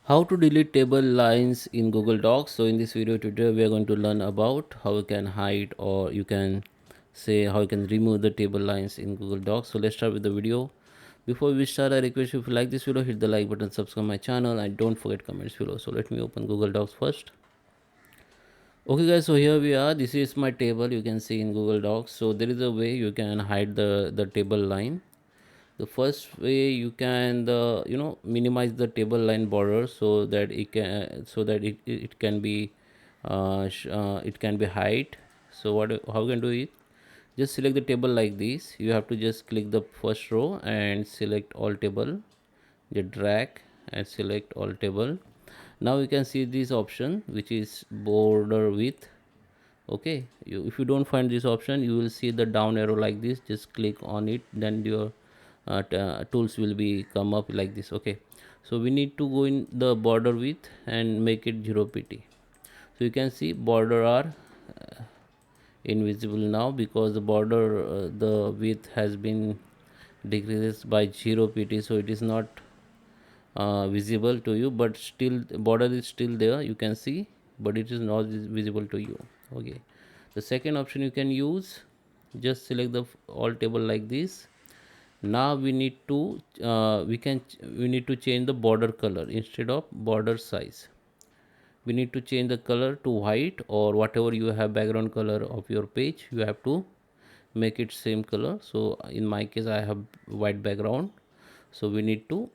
How to delete table lines in Google Docs. So in this video today we are going to learn about how you can hide, or you can say how you can remove the table lines in Google Docs. So let's start with the video. Before we start, I request you, if you like this video, hit the like button, subscribe my channel, and don't forget comments below. So let me open Google Docs first. Okay guys, so here we are. This is my table, you can see in Google Docs. So there is a way you can hide the table line. The first way you can minimize the table line border so that it can be it can be hide. So what how you can do it, just select the table like this. You have to just click the first row and select all table, just drag and select all table. Now you can see this option which is border width. Okay, if you don't find this option, you will see the down arrow like this. Just click on it, then your tools will be come up like this. Okay, so we need to go in the border width and make it 0 pt. So you can see border are invisible now because the border the width has been decreased by 0 pt, so it is not visible to you, but still border is still there, you can see, but it is not visible to you. Okay, the second option you can use, just select the all table like this. Now we need to we need to change the border color. Instead of border size, we need to change the color to white, or whatever you have background color of your page, you have to make it same color. So in my case I have white background, so we need to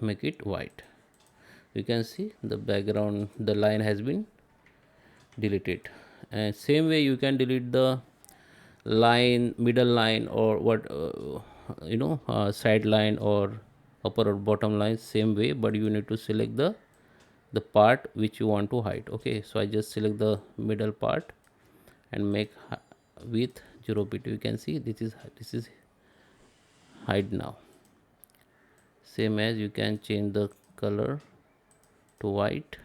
make it white. You can see the background, the line has been deleted. And same way you can delete the line, middle line, or what side line or upper or bottom line, same way, but you need to select the part which you want to hide. Okay, so I just select the middle part and make with 0 pt. You can see this is hide now. Same as you can change the color to white.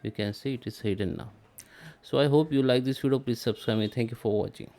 You can see it is hidden now. So I hope you like this video. Please subscribe me. Thank you for watching.